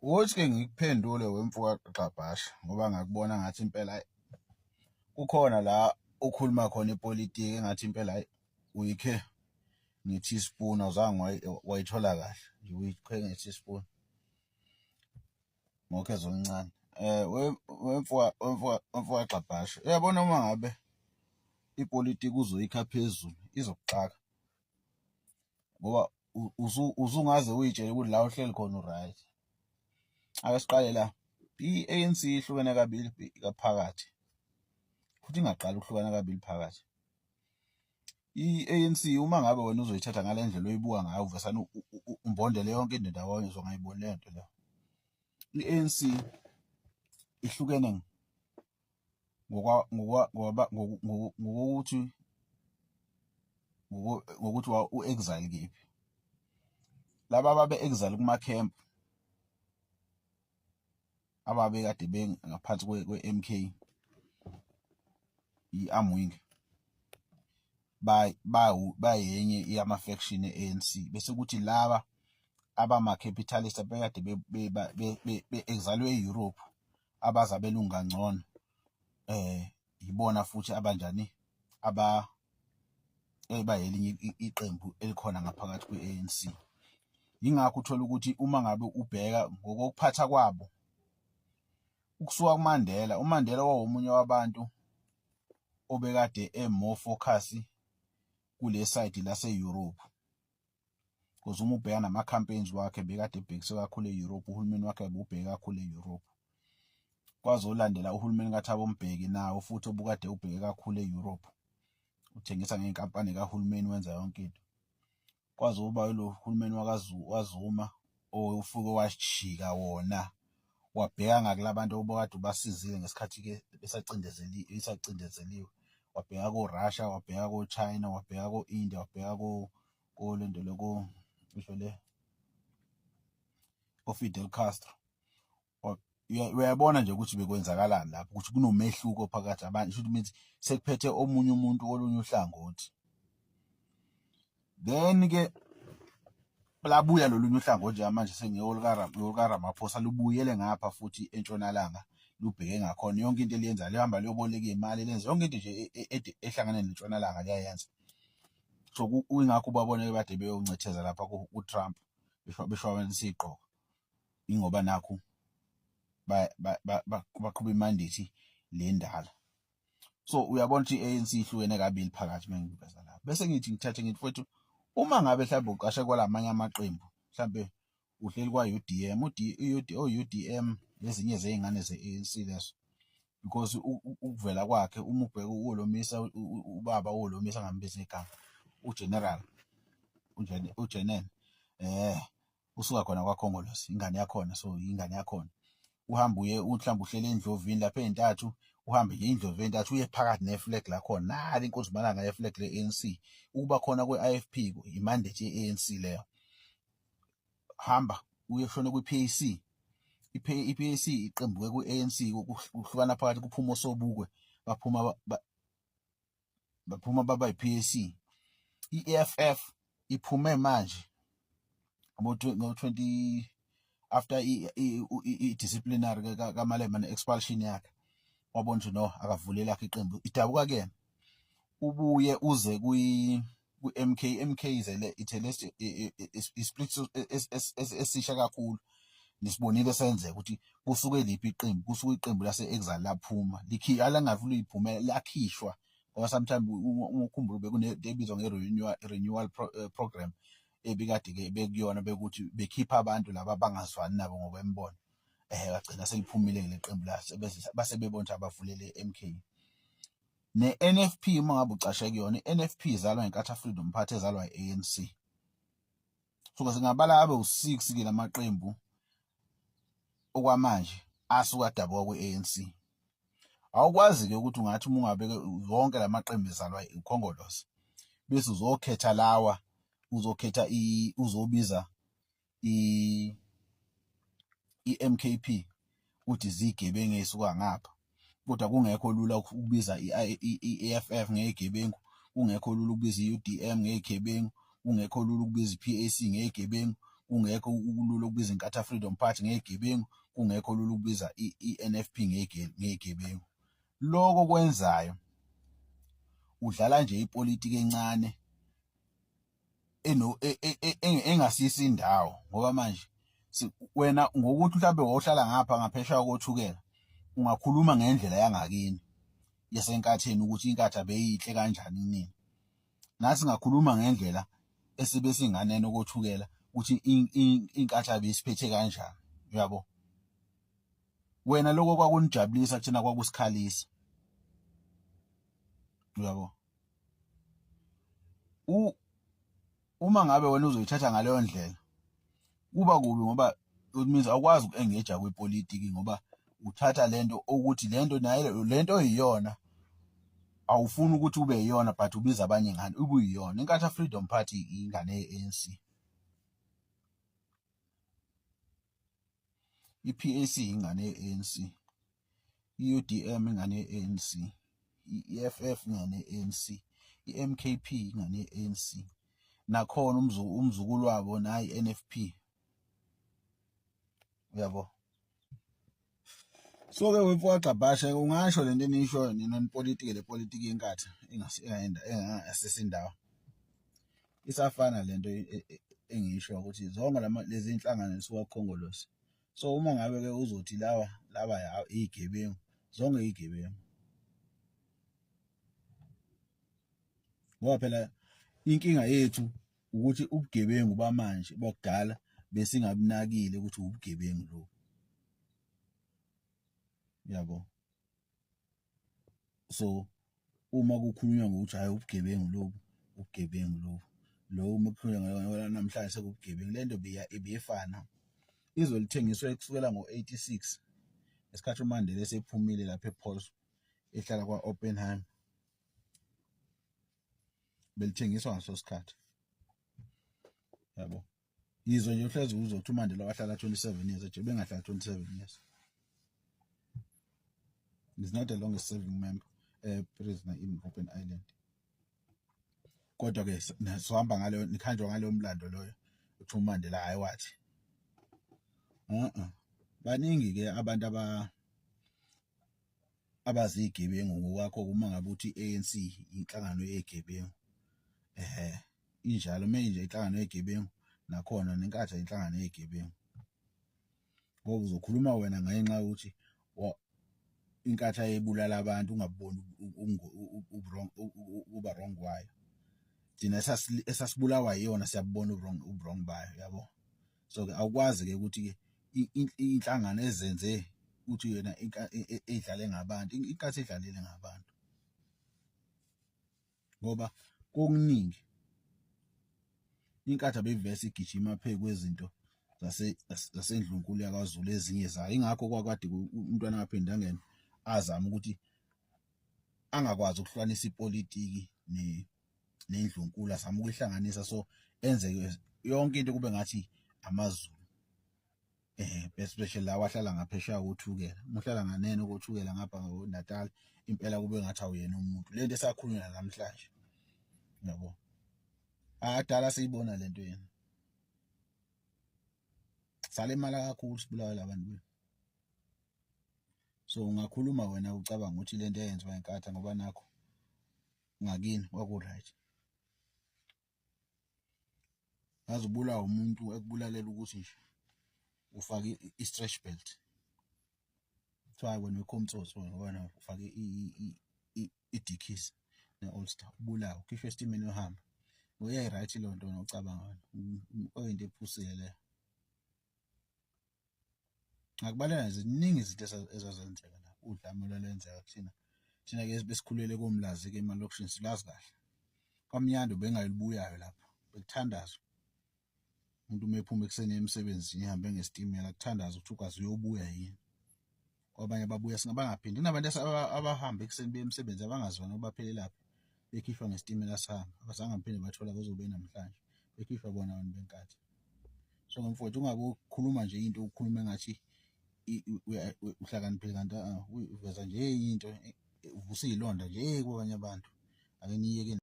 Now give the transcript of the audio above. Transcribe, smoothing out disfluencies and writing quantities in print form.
Ukuthi-ke ngikuphendule wemfuka Gxabhasha ngoba ngakubona ngathi impela kukhona la ukhuluma khona ipolitiki engathi impela uyikhe nge-teaspoon awuzange wayithola kahle nje uyikhe nge-teaspoon ngokhezo oluncane. Wemfuka Gxabhasha uyabona uma ngabe ipolitiki uzoyikha phezulu izokuxaka ngoba uzungaze uyitshele ukuthi la uhleli khona u-right. Ake siqale la, i-ANC ihlukene kabili phakathi futhi ingaqali ukuhlukana kabili phakathi. I-ANC uma ngabe wena uzoyithatha ngale ndlela oyibuka ngayo uvesane umbondele yonke into ndawonye uzongayiboni leyo nto leyo. I-ANC ihlukene ngokuthi u-exile kephi. Laba ababe-exile kuma-camp ababekade ngaphansi kwe-MK i-arm wing bayenye yama-faction e-ANC bese kuthi laba abama-capitalist abekade be-exilwe e-Europe abaza belunga ngcono yibona futhi abanjani bayelinye iqembu elikhona ngaphakathi kwe-ANC. Yingakho uthola ukuthi uma ngabe ubheka ngokuphatha kwabo ukusuka kuMandela, uMandela wawomunye wabantu obekade more focus kule side lase-Europe because uma ubheka nama-campaigns wakhe bekade ebhekise kakhulu e-Europe, uhulumeni wakhe ubheke kakhulu e-Europe. Kwaze olandela uhulumeni kaThabo Mbeki nawo futhi obukade ubheke kakhulu e-Europe, uthengisa ngey'nkampani kahulumeni wenza yonke into. Kwaze uba lo hulumeni wakaZuma ufike wajika wona wabheka ngakula bantu obukade ubasizile ngesikhathi-ke besacindezeliwe. Wabheka ko-Russia, wabheka ko-China, wabheka ko-India, wabheka kolento lo ngisho le Fidel Castro. Uyabona nje ukuthi bekwenzakalani lapho, ukuthi kunomehluko phakathi abantu, should means sekuphethe omunye umuntu olunye uhlangothi. Then-ke labuya lolunye uhlangothi manje sengiyolika Ramaphosa lubuyele ngapha futhi entshonalanga lubheke ngakhona yonke into eliyenza lihamba liyoboleka imali lenze yonke into nje ehlangane nentshonalanga liyayenza. So kuyingakho babone bade beyoncetheza lapha ku-Trump beshwabanisa igqoko ingoba nakho baqhuba imandate le ndala. So uyabona ukuthi i-ANC ihlukene kabili phakathi mengiveza lapha. Bese ngithi ngithathe ngithi mfowethu uma ngabe mhlawumbe uqashe kwalamanye amaqembu mhlawumbe uhleli kwa-UDM, o-UDM lezinye zey'ngane ze-ANC leso because ukuvela kwakhe uma ubheka uWolomisa, ubaba uWolomisa ngambizi igama, uGeneral uJenene usuka khona kwaKhongolose, ingane yakhona, so ingane yakhona. Uhambe uye mhlawumbe uhlele eNdlovini lapha ey'ntathu, uhambe nje indlovu entathu uye phakathi ne-flag lakhona nali inkozimalanga ye-flag le-ANC. Ukuba khona kwe-IFP imandate ye-ANC leyo. Hamba uye shone kwi-PAC. I-PAC iqembu ku-ANC kuhlukana phakathi kuphuma oSobukwe baphuma baba yi-PAC. I-EFF iphume manje ngo-20 after i-disciplinary kaMalema ne-expulsion yakhe wabona ukuthi no akavulela yakhe iqembu idabuka kuyena ubuye uze ku-MK. MK izele isplit esisha kakhulu nisibonile senzeka ukuthi kusuke liphi iqembu, kusuke iqembu lase-exile laphuma alangavula iphumela lakhishwa ngoba sometimes ukhumbule bekunento ebizwa nge-renewal program ebikade-ke bekuyona bekuthi bekhipha abantu laba abangazwani nabo ngokwembono bagcina seliphumile le qembu base bebona ukuthi abavulele MK. Ne-NFP uma ngabe ucashe kuyona, i-NFP izalwa iNkatha Freedom Party ezalwa i-ANC. So singabala abe u-6-ke lamaqembu okwamanje asuka adabuka kwe-ANC. Awukwazi-ke ukuthi ungathi uma ungabeke yonke lamaqembu ezalwa ukhongolose bese uzokhetha lawa uzobiza i-MKP ukuthi ziyigebengu ey'suka ngapha. Kodwa kungekho lula ukubiza i-EFF ngeyigebengu, kungekho lula ukubiza i-UDM ngeyigebengu, kungekho lula ukubiza i-PAC ngeyigebengu, kungekho ulula ukubiza iNkatha Freedom Party ngegebengu, kungekho lula ukubiza i-NFP ngegebengu. Lokho kwenzayo udlala nje ipolitiki encane engasisi indawo, ngoba manje wena ngokuthi mhlawumbe wohlala ngapha ngaphesheya kothukela ungakhuluma ngendlela yangakini yasenkatheni ukuthi inkatha beyihle kanjani nini. Nathi ngakhuluma ngendlela esibe singaneno kothukela ukuthi inkatha besiphethe kanjani, uyabo. Wena lokho kwakunijabulisa kuthina kwakusikhalisa, uyabo. Uma ngabe wena uzoyithatha ngaleyo ndlela kuba kubi, ngoba it means awukwazi uku-engage kwepolitiki, ngoba uthatha lento ukuthi lento yiyona, awufuni ukuthi ube yiyona but ubiza abanye ngani ube uyiyona. iNkatha Freedom Party ingane ye-ANC, i-PAC ingane ye-ANC, i-UDM ingane ye-ANC, i-EFF ingane ye-ANC, i-MKP ingane ye-ANC, nakhona umzukulu wabo nayi i-NFP, uyabo. So-ke wemfowagxabhasha ungasho lento enishoyo ninipolitiki, le politiki yenkatha engasesindawo isafana lento engisho ukuthi zonke lezi inhlangano zisuka kukhongolose. So uma ngabe-ke uzothi laba iyigebengu, zonke iyigebengu, ngoba phela inkinga yethu ukuthi ubugebengu bamanje bakudala besingabunakile ukuthi ubugebengu lobu, yabo. So uma kukhulunywa ngokuthi hayi ubugebengu lobu, ubugebengu lobu, lo uma kukhulunywa ngayo namhlanje sekubugebengu, lento ibiyefana. Izwe lithengiswe kusukela ngo-86 ngesikhathi uMandela esephumile lapha ePaul's ehlala kwa-Oppenheim, belithengiswa ngaso sikhathi, yabo. Yizwe nje uhlezi uzothi uMandela wahlala 27 years, nje bengahlala 27 years. He's not the longest serving member prisoner in Robben Island. Kodwa-ke sohamba ngaleyo, nikhanjwa ngaleyo mlando loyo ukuthi uMandela hayi wathi baningi-ke abantu abazigebengu ngokwakho. Uma ngabe uthi i-ANC inhlangano yegebengu, injalo nje inhlangano yegebengu, nakhona nenkatha inhlangano yegebengu, ngoba uzokhuluma wena ngenxa yokuthi inkatha yebulala abantu ungaboni uba wrong wayo. Thina esasibulawa yiyona siyabona uwrong bayo, yabo. So-ke awukwazi-ke ukuthi-ke inhlangano ezenze ukuthi yena idlale ngabantu, inkathi idlalile ngabantu, ngoba kokuningi inkatha bevese igijima phezu kwezinto zasendlunkulu yakwaZulu ezinye zayo. Ingakho kwakade umntwana kaPhindi angene azama ukuthi angakwazi ukuhlukanisa ipolitiki nendlunkulu, azama ukuyihlanganisa, so enze yonke into kube ngathi amaZulu. Especially la wahlala ngaphesheya kothukela, uhlala nganeno kothukela ngapha ngoNatal, impela kube ngathi awuyena umuntu. Lento esakhulunywa namhlanje, yabo. Adala siyibona lento yena, salimala kakhulu sibulawa labantu. So ungakhuluma wena ucabanga ukuthi lento eyenziwa inkatha ngoba nakho ngakini kwaku-right. Ngaze ubulawa umuntu ekubulalela ukuthi nje ufake i-stretch belt, kuthiwa wena wekhomtsotso wena ufake idikisi ne-Ulster, ubulawa, ukhishwe esitimeni uhamba. Uyayi-right leyo nto nocabanga oyinto ephusile leyo. Ngakubalela ziningi izinto ezazenzeka la, udlame olwalwenzeka kuthina. Thina-ke besikhulele komlazi-ke emalokishini silazi kahle. Kamnyando bengalibuyayo lapho, bekuthandazwa. Umuntu uma ephuma ekuseni emsebenzini ehambe ngesitimela, kuthandaza ukuthi ukwazi uyobuya yini. Kwabanye babuya singabangaphindi. Kunabantu abahamba ekuseni beye emsebenzi abangazwana baphelelaphi, bekhishwa ngesitimela sahamba, abazange baphinde bathola bazobe namhlanje, bekhishwa bona abantu benkatha. So mfowethu ungabe ukhuluma nje into ukhuluma engathi uhlakaniphile, kanti uveza nje into uvusa iy'londa nje kwabanye abantu. Ake niyeke.